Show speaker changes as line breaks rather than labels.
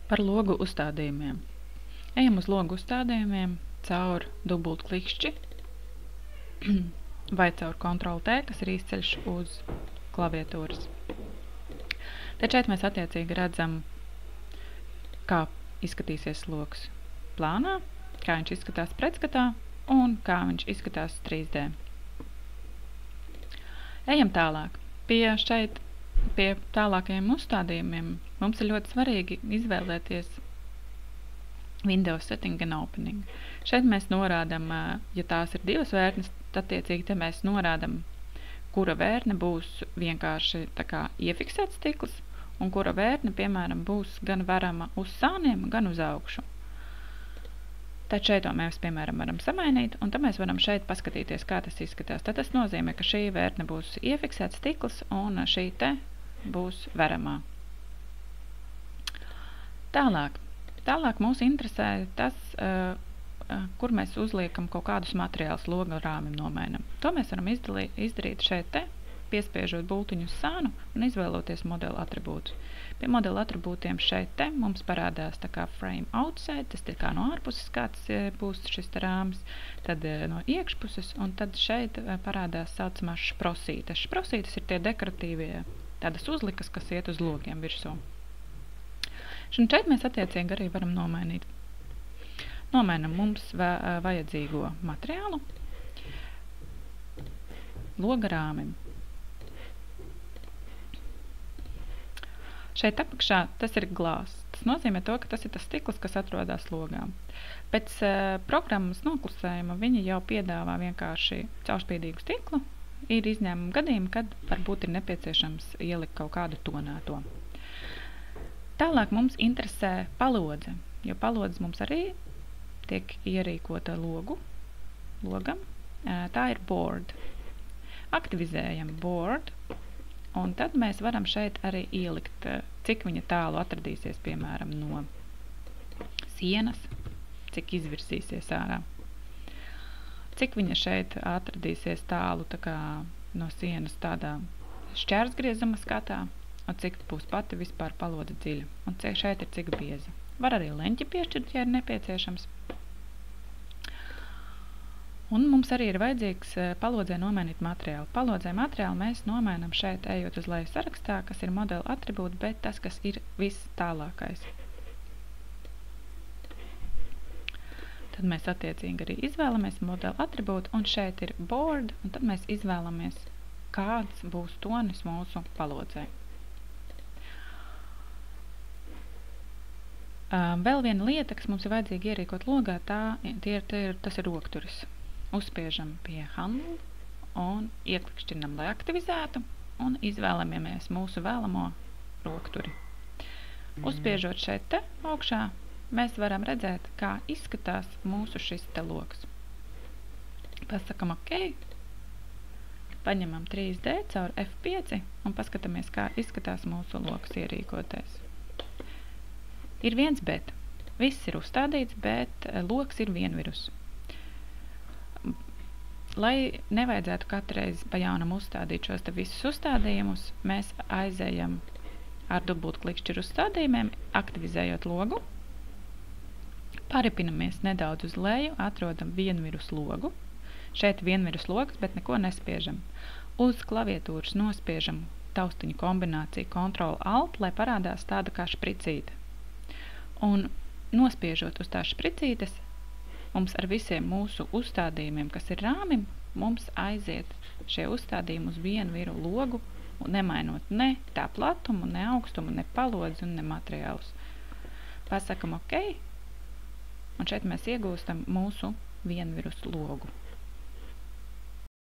Par logu uzstādījumiem. Ejam uz logu uzstādījumiem caur dubultklikšķi vai caur Ctrl+T, kas ir īsceļš uz klaviatūras. Tad šeit mēs attiecīgi redzam, kā izskatīsies logs plānā, kā viņš izskatās pretskatā un kā viņš izskatās 3D. Ejam tālāk. Pie tālākajiem uzstādījumiem mums ir ļoti svarīgi izvēlēties Windows Setting and Opening. Šeit mēs norādam, ja tās ir divas vērtnes, tad attiecīgi te mēs norādam, kura vērtne būs vienkārši tā kā iefiksēts stikls, un kura vērtne, piemēram, būs gan varama uz sāniem, gan uz augšu. Tad šeit to mēs, piemēram, varam samainīt, un tad mēs varam šeit paskatīties, kā tas izskatās. Tad tas nozīmē, ka šī vērtne būs iefiksēts stikls, un šī te būs veramā. Tālāk mūs interesē tas, kur mēs uzliekam kaut kādus materiālus loga rāmim nomainam. To mēs varam izdarīt šeit te, piespiežot bultiņu uz sānu un izvēloties modela atribūtus. Pie modela atribūtiem šeit te mums parādās tā kā frame outside, tas ir kā no ārpuses kāds būs šis rāmis, tad no iekšpuses, un tad šeit parādās saucamās šprosītes. Šprosītes ir tie dekoratīvie tādas uzlikas, kas iet uz logiem virsū. Un šeit mēs attiecīgi arī varam nomainīt. Nomainam mums vajadzīgo materiālu loga rāmim. Šeit apakšā tas ir glāzs. Tas nozīmē to, ka tas ir tas stikls, kas atrodas logā. Pēc programmas noklusējuma viņi jau piedāvā vienkārši caurspīdīgu stiklu. Ir izņēmumi gadījumi, kad varbūt ir nepieciešams ielikt kaut kādu tonēto. Tālāk mums interesē palodze, jo palodze mums arī tiek ierīkota logam. Tā ir board. Aktivizējam board. Un tad mēs varam šeit arī ielikt, cik viņa tālu atradīsies, piemēram, no sienas, cik izvirsīsies ārā. Cik viņa šeit atradīsies tālu tā kā no sienas tādā šķērsgriezuma skatā, un cik būs pati vispār palodze dziļa. Un šeit ir cik bieza. Var arī leņķi piešķirt, ja ir nepieciešams. Un mums arī ir vajadzīgs palodzē nomainīt materiālu. Palodzē materiālu mēs nomainam šeit, ejot uz leju sarakstā, kas ir modela atribūti, bet tas, kas ir viss tālākais. Tad mēs attiecīgi arī izvēlamies modela atribūtu, un šeit ir board, un tad mēs izvēlamies, kāds būs tonis mūsu palodzē. Vēl viena lieta, kas mums ir vajadzīga ierīkot logā, tas ir rokturis. Uzspiežam pie handle un ieklikšķinam, lai aktivizētu, un izvēlamies mūsu vēlamo rokturi. Uzspiežot šeit te augšā, mēs varam redzēt, kā izskatās mūsu šis te logs. Pasakam OK, paņemam 3D caur F5 un paskatāmies, kā izskatās mūsu logs ierīkotais. Ir viens bet. Viss ir uzstādīts, bet logs ir vienvirus. Lai nevajadzētu katreiz pa jaunam uzstādīt šos te visus uzstādījumus, mēs aizējam ar dubultklikšķi uzstādījumiem, aktivizējot logu, paripinamies nedaudz uz leju, atrodam vienvirus logu. Šeit vienvirus logs, bet neko nespiežam. Uz klaviatūras nospiežam taustiņu kombināciju Ctrl+Alt, lai parādās tāda kā špricīte. Un nospiežot uz tās špricītes, mums ar visiem mūsu uzstādījumiem, kas ir rāmim, mums aiziet šie uzstādījumi uz vienu viru logu, nemainot ne tā platumu, ne augstumu, ne palodzi un ne materiālus. Pasakam OK, un šeit mēs iegūstam mūsu vienvirus logu.